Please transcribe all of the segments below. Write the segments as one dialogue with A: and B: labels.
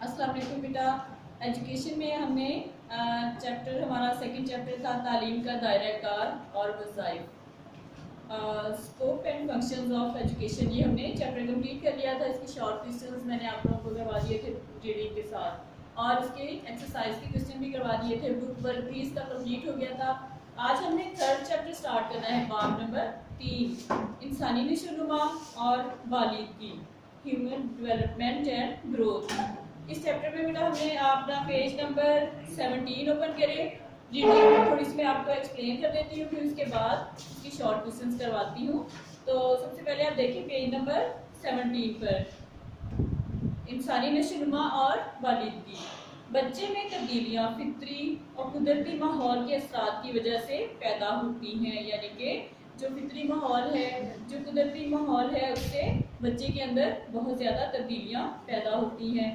A: अस्सलाम वालेकुम बेटा। एजुकेशन में हमने चैप्टर हमारा सेकंड चैप्टर था तालीम का दायरा कार और वज़ाइफ, scope and functions of education. ये हमने चैप्टर कंप्लीट कर लिया था। इसके शॉर्ट क्वेश्चंस मैंने आप लोगों को करवा दिए थे रीडिंग के साथ और इसके एक्सरसाइज के क्वेश्चन भी करवा दिए थे। बुक वर्क भी इसका कंप्लीट हो गया था। आज हमने थर्ड चैप्टर स्टार्ट करना है, बाब नंबर 3, इंसानी नशोनुमा और बालिगी, ह्यूमन डेवलपमेंट एंड ग्रोथ। इस चैप्टर में बेटा हमने अपना पेज नंबर 17 ओपन करें। रीडिंग थोड़ी सी मैं आपको एक्सप्लेन कर देती हूँ, फिर उसके बाद इसकी शॉर्ट क्वेश्चंस करवाती हूँ। तो सबसे पहले आप देखिए पेज नंबर 17 पर, इंसानी नशोनुमा और बालिगी। बच्चे में तब्दीलियाँ फितरी और कुदरती माहौल के असरात की वजह से पैदा होती हैं, यानी कि जो फितरी माहौल है, जो कुदरती माहौल है, उससे बच्चे के अंदर बहुत ज़्यादा तब्दीलियाँ पैदा होती हैं।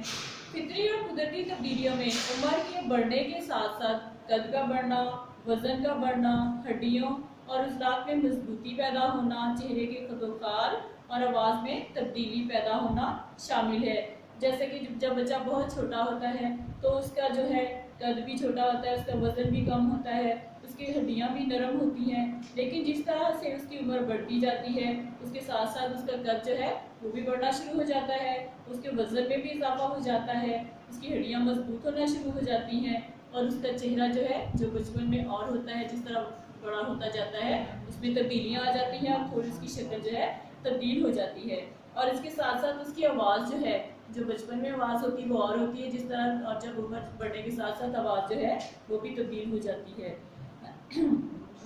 A: फितरी और कुदरती तब्दीलियों में उम्र के बढ़ने के साथ साथ कद का बढ़ना, वज़न का बढ़ना, हड्डियों और उज़लात में मजबूती पैदा होना, चेहरे के खदोखाल और आवाज़ में तब्दीली पैदा होना शामिल है। जैसे कि जब बच्चा बहुत छोटा होता है तो उसका जो है कद भी छोटा होता है, उसका वज़न भी कम होता है, उसकी हड्डियाँ भी नरम होती हैं। लेकिन जिस तरह से उसकी उम्र बढ़ती जाती है उसके साथ साथ उसका कद जो है वो भी बढ़ना शुरू हो जाता है, उसके वज़न में भी इजाफा हो जाता है, उसकी हड्डियाँ मजबूत होना शुरू हो जाती हैं और उसका चेहरा जो है, जो बचपन में और होता है, जिस तरह बड़ा होता जाता है उसमें तब्दीलियाँ आ जाती हैं और थोड़ी उसकी शक्ल जो है तब्दील हो जाती है। और इसके साथ साथ उसकी आवाज़ जो है, जो बचपन में आवाज़ होती है वो और होती है जिस तरह, और जब उम्र बढ़ने के साथ साथ आवाज़ जो है वो भी तब्दील हो जाती है।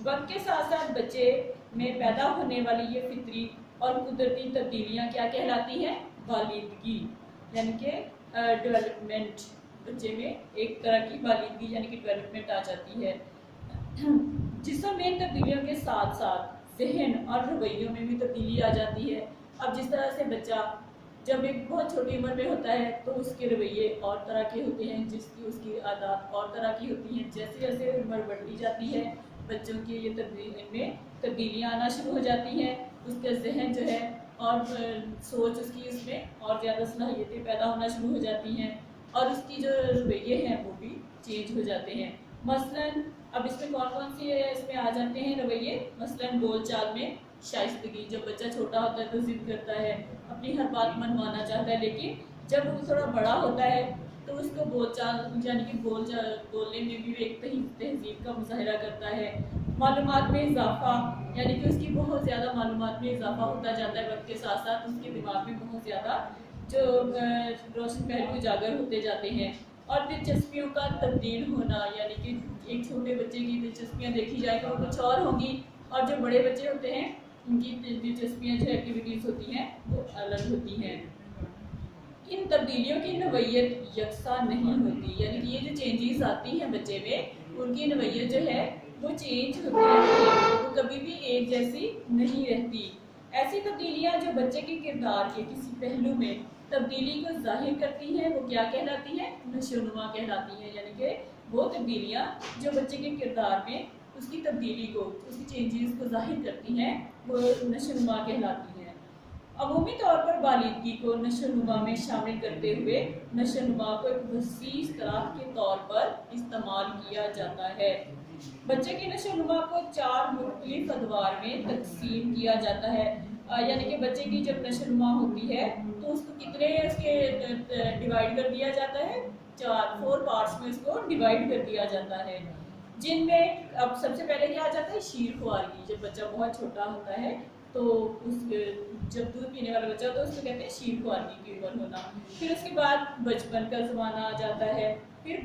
A: वक्त के साथ साथ बच्चे में पैदा होने वाली ये फितरी और कुदरती तब्दीलियाँ क्या कहलाती हैं? बालिदगी, यानी कि डेवलपमेंट। बच्चे में एक तरह की बालिदगी यानी कि डेवलपमेंट आ जाती है। जिस्म में तब्दीलियों के साथ साथ जहन और रवैयों में भी तब्दीली आ जाती है। अब जिस तरह से बच्चा जब एक बहुत छोटी उम्र में होता है तो उसके रवैये और तरह के होते हैं, जिसकी उसकी आदत और तरह की होती हैं। जैसे जैसे उम्र बढ़ती जाती है बच्चों की ये तब्दीलियाँ आना शुरू हो जाती हैं। उसका जहन जो है और सोच उसकी उसमें और ज़्यादा सलाहियतें पैदा होना शुरू हो जाती हैं और उसकी जो रवैये हैं वो भी चेंज हो जाते हैं। मसलन अब इसमें कौन कौन सी इसमें आ जाते हैं रवैये? मसलन बोल चाल में शाइस्तगी। जब बच्चा छोटा होता है तो जिद करता है, अपनी हर बात मनवाना चाहता है, लेकिन जब वो थोड़ा बड़ा होता है तो उसको बोलचाल यानी कि बोलने में भी एक तहजीब का मुजाहरा करता है। मालूमात में इजाफा, यानी कि उसकी बहुत ज़्यादा मालूमात में इजाफा होता जाता है। वक्त के साथ साथ उसके दिमाग में बहुत ज़्यादा जो रोशन पहलू उजागर होते जाते हैं। और दिलचस्पियों का तब्दील होना, यानी कि एक छोटे बच्चे की दिलचस्पियाँ देखी जाए तो कुछ और होंगी और जो बड़े बच्चे होते हैं उनकी दिलचस्पियाँ जो एक्टिविटीज़ होती हैं वो अलग होती हैं। इन तब्दीलियों की नवैयत यकसा नहीं होती, यानी कि ये जो चेंजेस आती हैं बच्चे में उनकी नवैयत जो है वो चेंज होती रहती है, वो कभी भी एक जैसी नहीं रहती। ऐसी तब्दीलियाँ जो बच्चे के किरदार के किसी पहलू में तब्दीली को जाहिर करती हैं वो क्या कहलाती हैं? नशोनुमा कहलाती हैं। यानी कि वो तब्दीलियाँ जो बच्चे के किरदार में उसकी तब्दीली को, उसकी चेंजेस को जाहिर करती हैं वो नशोनुमा कहलाती हैं। अमूमी तौर पर बालिदगी को नशोनुमा में शामिल करते हुए नशोनुमा को एक वसी इस्तिलाह के तौर पर इस्तेमाल किया जाता है। बच्चे की नशोनुमा को 4 मुख्तलिफ अदवार में तकसीम किया जाता है, यानी कि बच्चे की जब नशोनुमा होती है तो उसको कितने उसके डिवाइड कर दिया जाता है? 4 पार्ट्स में उसको डिवाइड कर दिया जाता है, जिनमें अब सबसे पहले क्या आ जाता है? शीर ख्वारगी। जब बच्चा बहुत छोटा होता है तो उस जब दूध पीने वाला बच्चा होता है उसको कहते हैं शीर ख्वारगी की उम्र होना। फिर उसके बाद बचपन का ज़माना आ जाता है, फिर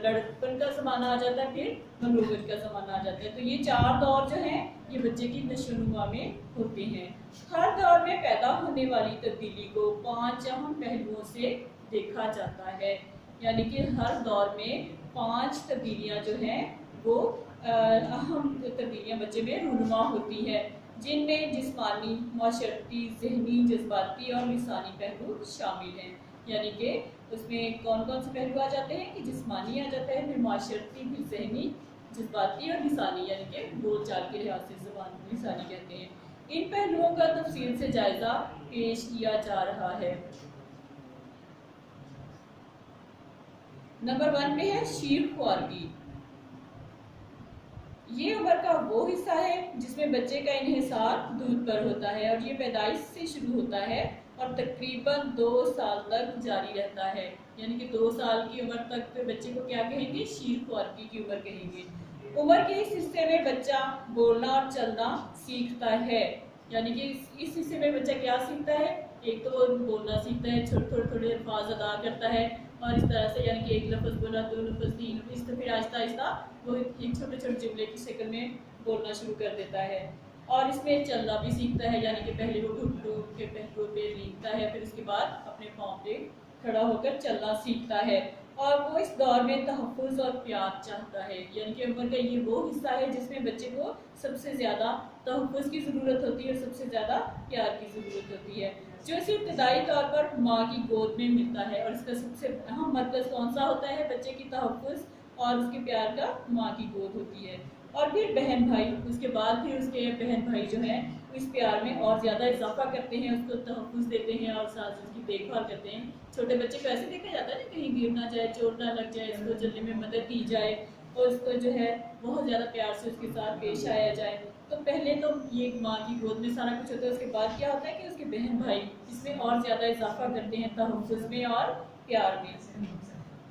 A: लड़कपन का ज़माना आ जाता है, फिर बलूगत का ज़माना आ जाता है। तो ये 4 दौर जो हैं ये बच्चे की नशोनुमा में होते हैं। हर दौर में पैदा होने वाली तब्दीली को 5 अहम पहलुओं से देखा जाता है, यानी कि हर दौर में 5 तब्दीलियाँ जो हैं वो अहम तब्दीलियाँ बच्चे में रूनुमा होती है, जिनमें जिस्मानी, माशरती, ज़हनी, जज्बाती और लिसानी पहलू शामिल हैं। यानी कि उसमें कौन कौन से पहलू आ जाते हैं कि जिस्मानी आ जाता है, फिर माशरती, फिर ज़हनी, जज्बाती और लिसानी, यानी कि बोल चाल के लिहाज से ज़बान लिसानी कहते हैं। इन पहलुओं का तफसील से जायज़ा पेश किया जा रहा है। नंबर 1 पे है शीर ख्वारगी। ये उम्र का वो हिस्सा है जिसमें बच्चे का इन्हिसार दूध पर होता है और ये पैदाइश से शुरू होता है और तकरीबन 2 साल तक जारी रहता है। यानी कि 2 साल की उम्र तक पे बच्चे को क्या कहेंगे? शीर ख्वारगी की उम्र कहेंगे। उम्र के इस हिस्से में बच्चा बोलना और चलना सीखता है। यानी कि इस हिस्से में बच्चा क्या सीखता है? एक तो वो बोलना सीखता है, थोड़े थोड़े अल्फाज अदा करता है और इस तरह से, यानी कि एक लफ्ज़ बोला, 2 लफ्ज़, 3 लफ्ज़, इस तो फिर आहिस्ता आहिस्ता वो एक छोटे छोटे जुमले की शक्ल में बोलना शुरू कर देता है। और इसमें चलना भी सीखता है, यानी कि पहले वो घुटनों के पहलुओं पे लीनता है, फिर उसके बाद अपने पाँव पे खड़ा होकर चलना सीखता है। और वो इस दौर में तहफ़्फ़ुज़ और प्यार चाहता है। यानी कि उम्र का ये वो हिस्सा है जिसमें बच्चे को सबसे ज़्यादा तहफ़्फ़ुज़ की ज़रूरत होती है और सबसे ज़्यादा प्यार की ज़रूरत होती है, जो इसे इब्तदाई तौर पर माँ की गोद में मिलता है। और इसका सबसे अहम मरकज़ कौन सा होता है? बच्चे की तहफ़्फ़ुज़ और उसके प्यार का माँ की गोद होती है। और फिर बहन भाई, उसके बाद फिर उसके बहन भाई जो हैं इस प्यार में और ज़्यादा इजाफा करते हैं, उसको तहफ़्फ़ुज़ देते हैं और साथ उसकी देखभाल करते हैं। छोटे बच्चे को ऐसे देखा जाता है ना, कहीं गिर ना जाए, चोट ना लग जाए, इसको चलने में मदद की जाए और उसको जो है बहुत ज़्यादा प्यार से उसके साथ पेश आया जाए। तो पहले तो ये माँ की गोद में सारा कुछ होता है, उसके बाद क्या होता है कि उसके बहन भाई इसमें और ज़्यादा इजाफा करते हैं तहफ़्फ़ुज़ में और प्यार में।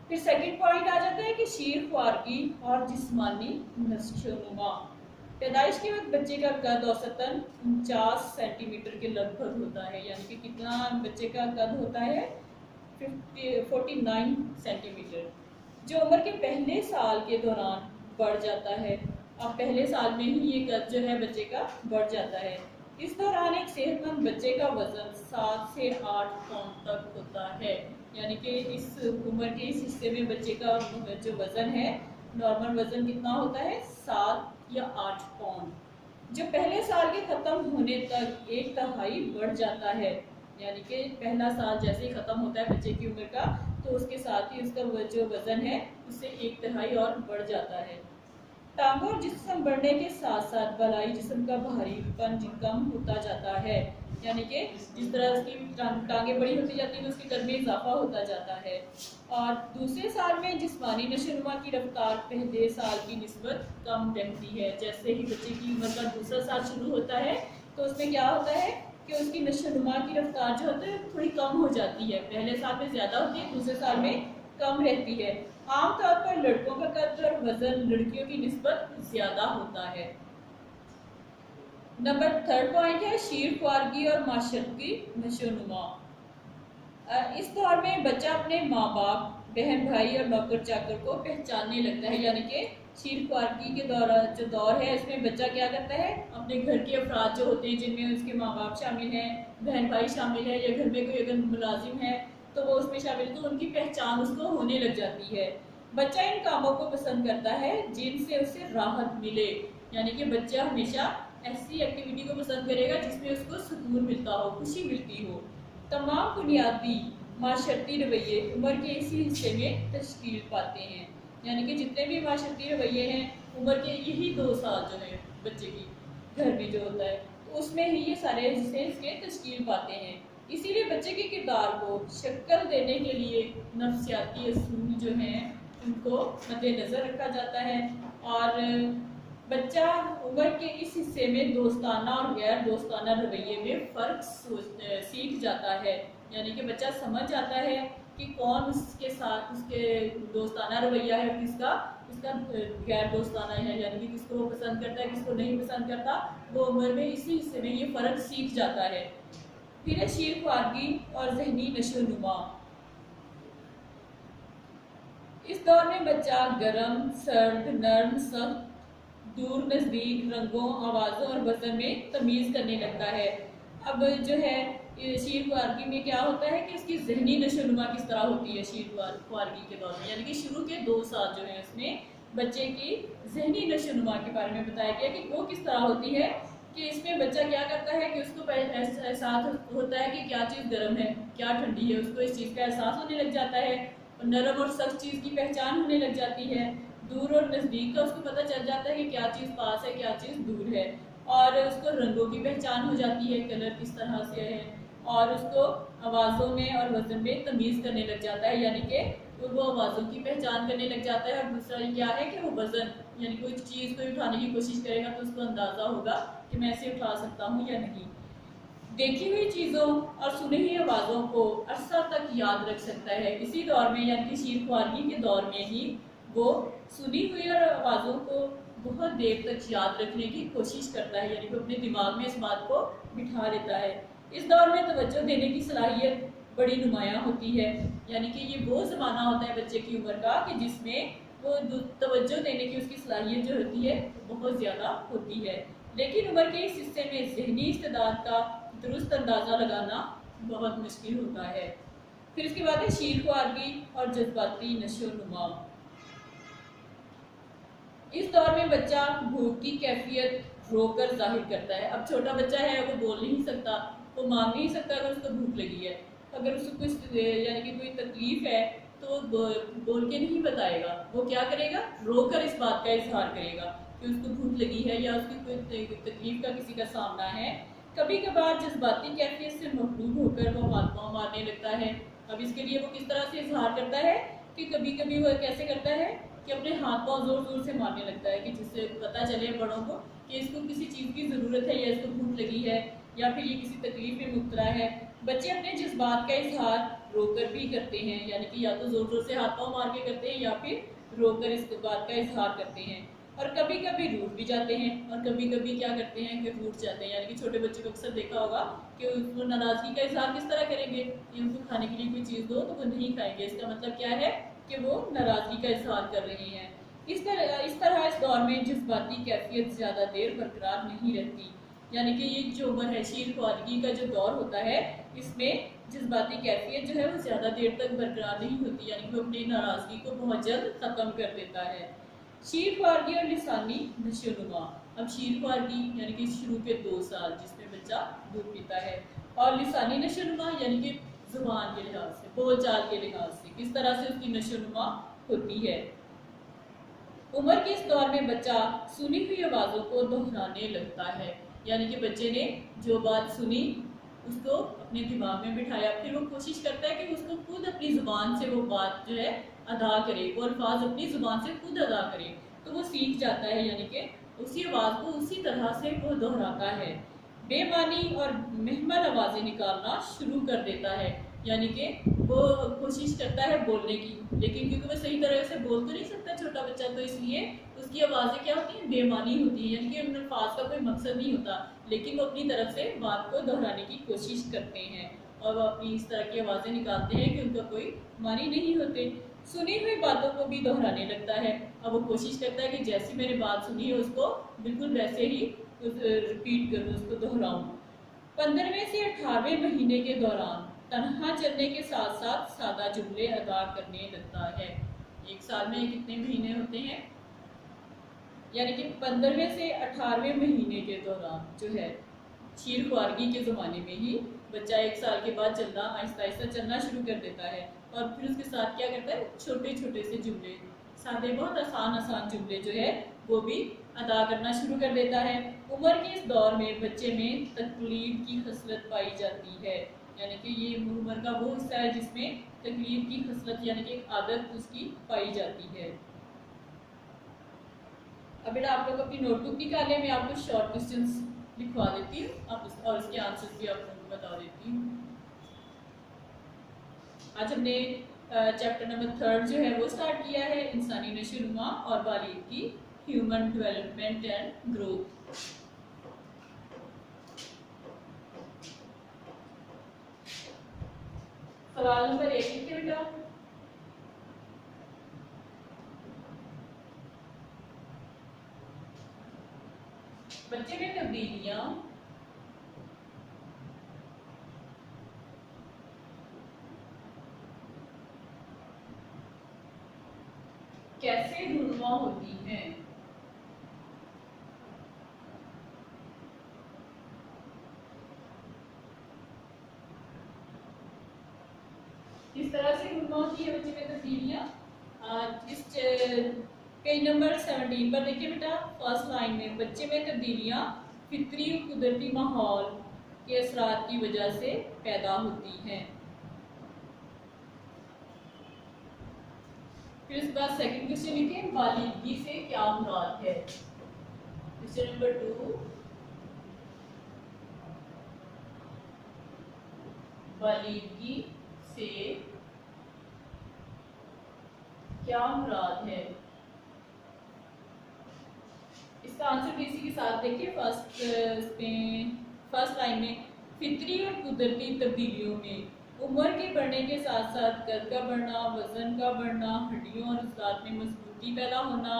A: फिर सेकंड पॉइंट आ जाता है कि शीर ख्वारगी और जिस्मानी नशोनुमा। पैदाइश के वक्त बच्चे का कद औसतन 49 सेंटीमीटर के लगभग होता है। यानी कि कितना बच्चे का कद होता है? 49 सेंटीमीटर, जो उम्र के पहले साल के दौरान बढ़ जाता है। अब पहले साल में ही ये कद जो है बच्चे का बढ़ जाता है। इस दौरान एक सेहतमंद बच्चे का वजन 7 से 8 पाउंड तक होता है। यानी कि इस उम्र के इस हिस्से में बच्चे का जो वजन है, नॉर्मल वजन कितना होता है? 7 या 8 पाउंड, जो पहले साल के ख़त्म होने तक 1/3 बढ़ जाता है। यानी कि पहला साल जैसे ही ख़त्म होता है बच्चे की उम्र का, तो उसके साथ ही उसका जो वज़न है उससे 1/3 और बढ़ जाता है। टांगों और जिस्म बढ़ने के साथ साथ बलाई जिस्म का भारीपन कम होता जाता है। यानी कि जिस तरह उसकी टांगें बड़ी होती जाती हैं उसके कद में इजाफा होता जाता है। और दूसरे साल में जिस्मानी नशोनुमा की रफ्तार पहले साल की निस्बत कम रहती है। जैसे ही बच्चे की उम्र का दूसरा साल शुरू होता है तो उसमें क्या होता है कि उसकी नशोनुमा की रफ्तार जो होती है थोड़ी कम हो जाती है। पहले साल में ज़्यादा होती है, दूसरे साल में कम रहती है। आमतौर पर लड़कों का कद और वजन लड़कियों की निस्बत ज़्यादा होता है। नंबर 3 पॉइंट है शीर ख्वारगी और माशरती नशोनुमा। इस दौर में बच्चा अपने माँ बाप, बहन भाई और नौकर चाकर को पहचानने लगता है। यानी कि शीर ख्वारगी के दौरान जो दौर है इसमें बच्चा क्या करता है? अपने घर के अफराद जो होते हैं जिनमें उसके माँ बाप शामिल हैं, बहन भाई शामिल है, या घर में कोई अगर मुलाजिम है तो वो उसमें शामिल है, तो उनकी पहचान उसको होने लग जाती है। बच्चा इन कामों को पसंद करता है जिनसे उसे राहत मिले। यानी कि बच्चा हमेशा ऐसी एक्टिविटी को पसंद करेगा जिसमें उसको सुकून मिलता हो, खुशी मिलती हो। तमाम बुनियादी माशरती रवैये उम्र के इसी हिस्से में तश्कील पाते हैं। यानी कि जितने भी माशरती रवैये हैं उम्र के यही 2 साल जो है बच्चे की घर में जो होता है तो उसमें ही ये सारे हिस्से इसके तश्कील पाते हैं। इसीलिए बच्चे के किरदार को शक्ल देने के लिए नफ्सियाती असूल जो हैं उनको मद्देनज़र रखा जाता है। और बच्चा उम्र के इस हिस्से में दोस्ताना और गैर दोस्ताना रवैये में फ़र्क सीख जाता है। यानी कि बच्चा समझ जाता है कि कौन उसके साथ उसके दोस्ताना रवैया है, किसका उसका गैर दोस्ताना है, यानी कि किसको वो पसंद करता है, किसको नहीं पसंद करता। वो उम्र में इसी हिस्से में ये फ़र्क सीख जाता है। फिर है शीर ख्वारगी और जहनी नशोनुमा। इस दौर में बच्चा गर्म, सर्द, नर्म, सख्त, दूर, नज़दीक, रंगों, आवाज़ों और वज़न में तमीज़ करने लगता है। अब जो है शीर ख्वारगी में क्या होता है कि इसकी जहनी नशोनुमा किस तरह होती है शीर ख्वारगी के दौर में, यानी कि शुरू के 2 साल जो है उसमें बच्चे की जहनी नशोनुमा के बारे में बताया गया कि वो किस तरह होती है। कि इसमें बच्चा क्या करता है कि उसको एहसास होता है कि क्या चीज़ गर्म है, क्या ठंडी है, उसको इस चीज़ का एहसास होने लग जाता है। नरम और सख्त चीज़ की पहचान होने लग जाती है। दूर और नज़दीक का उसको पता चल जाता है कि क्या चीज़ पास है, क्या चीज़ दूर है। और उसको रंगों की पहचान हो जाती है, कलर किस तरह से है। और उसको आवाज़ों में और वज़न में तमीज़ करने लग जाता है, यानी कि वो आवाज़ों की पहचान करने लग जाता है। और दूसरा क्या है कि वो वज़न, यानी कोई चीज़ को उठाने की कोशिश करेगा तो उसको अंदाज़ा होगा कि मैं इसे उठा सकता हूँ या नहीं। देखी हुई चीज़ों और सुनी हुई आवाज़ों को अरसा तक याद रख सकता है। इसी दौर में, यानी कि शीरख्वारगी के दौर में ही वो सुनी हुई और आवाज़ों को बहुत देर तक याद रखने की कोशिश करता है, यानी कि अपने दिमाग में इस बात को बिठा लेता है। इस दौर में तवज्जो देने की सलाहियत बड़ी नुमायाँ होती है, यानी कि ये वो ज़माना होता है बच्चे की उम्र का कि जिसमें वो तवज्जो देने की उसकी सलाहियत जो होती है बहुत ज़्यादा होती है। लेकिन उम्र के इस हिस्से में ज़हनी इस्तेदाद का दुरुस्त अंदाज़ा लगाना बहुत मुश्किल होता है। फिर इसके बाद है शीरख्वारगी और जज्बाती नशोनुमा। इस दौर में बच्चा भूख की कैफियत रोकर जाहिर करता है। अब छोटा बच्चा है, वो बोल नहीं सकता, वो मांग नहीं सकता अगर उसको भूख लगी है। अगर उसको कुछ यानी कि कोई तकलीफ है तो बोल के नहीं बताएगा, वो क्या करेगा, रोकर इस बात का इजहार करेगा कि उसको भूख लगी है या उसकी कोई तकलीफ का किसी का सामना है। कभी कभार जज्बाती कैफियत से मखलूब होकर वो हाथ पाँव मारने लगता है। अब इसके लिए वो किस तरह से इजहार करता है कि कभी कभी वो कैसे करता है कि अपने हाथ पाँव जोर जोर से मारने लगता है कि जिससे पता चले बड़ों को कि इसको किसी चीज़ की ज़रूरत है या इसको भूख लगी है या फिर ये किसी तकलीफ में मुब्तला है। बच्चे अपने जज्बात का इजहार रोकर भी करते हैं, यानी कि या तो जोर जोर से हाथ पाँव मार के करते हैं या फिर रोकर इस बात का इजहार करते हैं। और कभी कभी रूठ भी जाते हैं और कभी कभी क्या करते हैं कि रूठ जाते हैं, यानी कि छोटे बच्चों को अक्सर देखा होगा कि उसको नाराज़गी का इजहार किस तरह करेंगे कि उनको खाने के लिए कोई चीज़ दो तो वो नहीं खाएंगे। इसका मतलब क्या है कि वो नाराज़गी का इजहार कर रहे हैं। इस तरह इस दौर में जज्बाती कैफियत ज़्यादा देर बरकरार नहीं रहती, यानी कि ये जो उम्र है शीरख्वारगी का जो दौर होता है इसमें जज्बाती कैफियत जो है वो ज़्यादा देर तक बरकरार नहीं होती, यानी कि वो अपनी नाराज़गी को बहुत जल्द ख़त्म कर देता है। शीरख्वारगी और लिसानी नशोनुमा। अब शीरख्वारगी यानी कि शुरू के 2 साल जिसमें बच्चा दूध पीता है, और लिसानी नशोनुमा यानी कि जुबान के लिहाज से, बोलचाल के लिहाज से किस तरह से उसकी नशोनुमा होती है। उम्र के इस दौर में बच्चा सुनी हुई आवाज़ों को दोहराने लगता है, यानी कि बच्चे ने जो बात सुनी उसको अपने दिमाग में बिठाया, फिर वो कोशिश करता है कि उसको खुद अपनी ज़ुबान से वो बात जो है अदा करे, वो अल्फाज अपनी ज़ुबान से खुद अदा करे, तो वो सीख जाता है, यानी कि उसी आवाज़ को उसी तरह से वो दोहराता है। बेमानी और महमल आवाज़ें निकालना शुरू कर देता है, यानी कि वो कोशिश करता है बोलने की, लेकिन क्योंकि वो सही तरह से बोल तो नहीं सकता छोटा बच्चा, तो इसलिए उसकी आवाज़ें क्या होती हैं, बेमानी होती है, यानी कि उन अल्फाज का कोई मकसद नहीं होता, लेकिन वो अपनी तरफ से बात को दोहराने की कोशिश करते हैं और वो अपनी इस तरह की आवाज़ें निकालते हैं कि उनका कोई मानी नहीं होते। सुनी हुई बातों को भी दोहराने लगता है। अब वो कोशिश करता है कि जैसी मैंने बात सुनी है उसको बिल्कुल वैसे ही रिपीट करूँ, उसको दोहराऊँ। 15वें से 18वें महीने के दौरान तनहा चलने के साथ साथ सादा जुमले अदा करने लगता है। 1 साल में कितने महीने होते हैं, यानी कि 15वें से 18वें महीने के दौरान जो है शीरख्वारगी के ज़माने में ही बच्चा 1 साल के बाद चलना आहिस्ता आहिस्ता चलना शुरू कर देता है, और फिर उसके साथ क्या करता है, छोटे छोटे से जुमले, सादे बहुत आसान जुमले जो है वो भी अदा करना शुरू कर देता है। उम्र के इस दौर में बच्चे में तकलीफ की खसलत पाई जाती है, यानी कि ये उम्र का वो हिस्सा है जिसमें तकलीफ की खसलत यानी कि एक आदत उसकी पाई जाती है। अब बेटा आप लोग अपनी नोटबुक निकालें, मैं आपको शॉर्ट क्वेश्चंस लिखवा देती हूँ और इसके आंसर्स भी आप लोगों को बता देती हूँ। आज हमने चैप्टर नंबर 3 जो है वो स्टार्ट किया है, इंसानी नशोनुमा और बालिग की ह्यूमन डेवलपमेंट एंड ग्रोथ। सवाल नंबर 1 लिखिए बेटा। बच्चे में तब्दीलियां कैसे ढूंढवा होती हैं। किस तरह से ढूंढवा होती है बच्चे में तब्दीलियां। इस पेज नंबर 17 पर देखिए बेटा, फर्स्ट लाइन में बच्चे में तब्दीलियां फितरी और कुदरती माहौल के असरात की वजह से पैदा होती हैं। फिर उसके बाद सेकंड क्वेश्चन लिखें, बालिगगी से क्या मुराद है। क्वेश्चन नंबर 2, बालिगगी से क्या मुराद है। इसका आंसर भी इसी के साथ देखिए। फर्स्ट लाइन में, फितरी और कुदरती तब्दीलियों में उम्र के बढ़ने के साथ साथ कद का बढ़ना, वजन का बढ़ना, हड्डियों और उज़लात में मजबूती पैदा होना,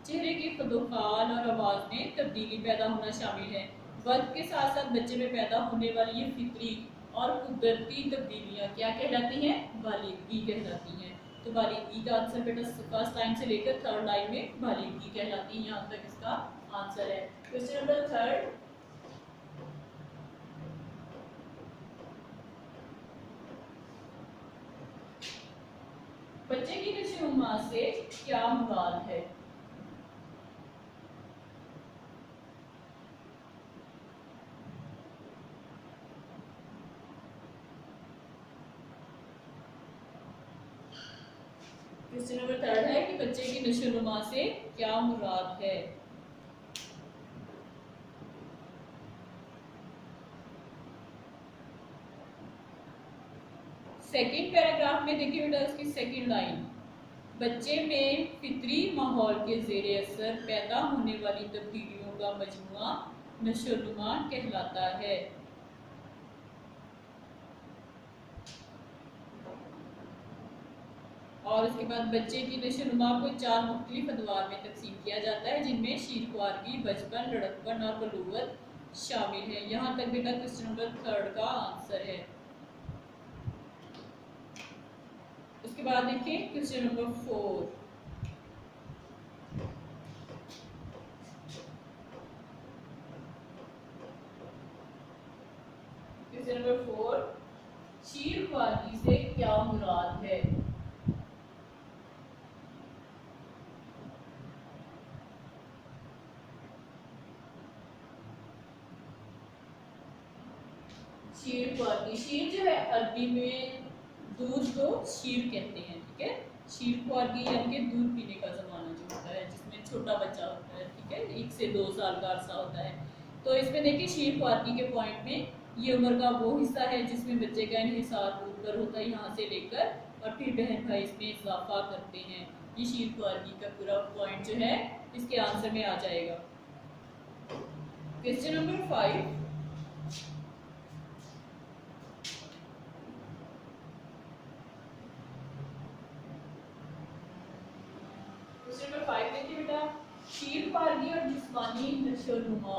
A: चेहरे के कदोखाल और आवाज़ में तब्दीली पैदा होना शामिल है। वक्त के साथ साथ बच्चे में पैदा होने वाली ये फितरी और कुदरती तब्दीलियाँ क्या कहलाती हैं, बालिगगी कहलाती हैं। तो बालिगगी का आंसर बेटा फर्स्ट लाइन से लेकर थर्ड लाइन में बालिगगी कहलाती है, यहाँ तक इसका आंसर है। क्वेश्चन नंबर 3, बच्चे की नशोनुमा से क्या मुराद है। क्वेश्चन नंबर 3 है कि बच्चे की नशोनुमा से क्या मुराद है। सेकंड पैराग्राफ में देखिए बेटा उसकी सेकंड लाइन, बच्चे में फितरी माहौल के ज़ेरे असर पैदा होने वाली तब्दीलियों का मजमुआ नशोनुमा कहलाता है। और उसके बाद बच्चे की नशोनुमा को 4 मुख्तलिफ अदवार में तकसीम किया जाता है, जिनमें शीरख्वारगी, बचपन, लड़कपन और बलूगत शामिल है। यहाँ तक बेटा क्वेश्चन नंबर 3 का आंसर है। उसके बाद देखिए क्वेश्चन नंबर 4, क्वेश्चन नंबर 4, शीरख्वारगी से क्या मुराद है। शीरख्वारगी, शीर जो है अरबी में दूध को शीर कहते हैं, ठीक है। शीरख्वारगी यानी कि दूध पीने का ज़माना जो होता है, जिसमें छोटा बच्चा होता है, ठीक है, 1 से 2 साल का अरसा होता है। तो इसमें देखिए शीरख्वारगी के पॉइंट में ये उम्र का वो हिस्सा है जिसमें बच्चे का इन्हिसार दूध पर होता है, यहाँ से लेकर और फिर बहन भाई इसमें इजाफा करते हैं। ये शीरख्वारगी का पूरा पॉइंट जो है इसके आंसर में आ जाएगा। क्वेश्चन नंबर 5, नंबर 5 देखिए बेटा, शीरख्वारगी और जिस्मानी नशोनुमा।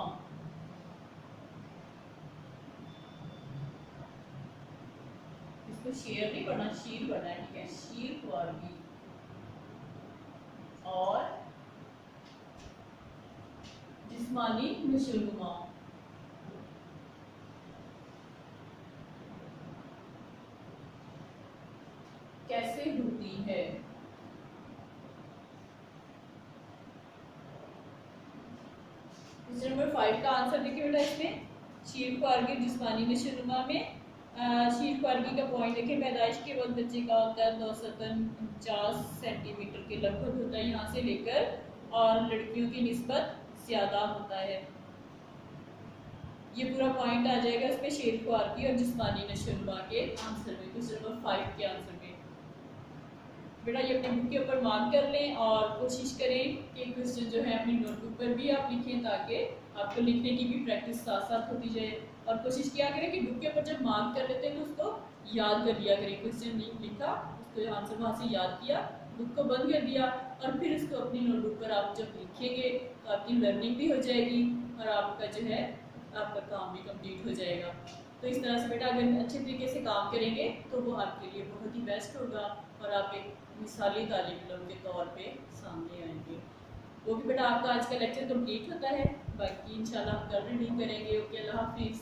A: इसको शेर नहीं पढ़ना, शीर पढ़ना है, ठीक है। शीरख्वारगी और जिस्मानी नशोनुमा कैसे होती है। नंबर 5 का आंसर देखिए बेटा, इसमें शीरख्वारगी जिस्मानी नशोनुमा में शीरख्वारगी का पॉइंट देखिए, पैदाइश के वक्त बच्चे का होता है 249 सेंटीमीटर के लगभग होता है यहाँ से लेकर, और लड़कियों की निस्बत ज़्यादा होता है। ये पूरा पॉइंट आ जाएगा इसमें शीरख्वारगी और जिस्मानी नशोनुमा के आंसर में, क्वेश्चन नंबर 5 के आंसर में। बेटा ये अपने बुक के ऊपर मार्क कर लें और कोशिश करें कि क्वेश्चन जो है अपनी नोटबुक पर भी आप लिखें, ताकि आपको लिखने की भी प्रैक्टिस साथ साथ होती जाए। और कोशिश किया करें कि बुक के ऊपर जब मार्क कर लेते हैं तो उसको याद कर लिया करें। क्वेश्चन लिखा, उसको आंसर वहाँ से याद किया, बुक को बंद कर दिया और फिर उसको अपनी नोटबुक पर आप जब लिखेंगे तो आपकी लर्निंग भी हो जाएगी और आपका जो है आपका काम भी कंप्लीट हो जाएगा। तो इस तरह से बेटा अगर अच्छे तरीके से काम करेंगे तो वो आपके लिए बहुत ही बेस्ट होगा और आप एक मिसाली तालिब इल्म के तौर पे सामने आएंगे। वो भी बेटा आपका आज का लेक्चर कंप्लीट होता है, बाकी इंशाल्लाह हम कल रीडिंग करेंगे। ओके, अल्लाह हाफिज़।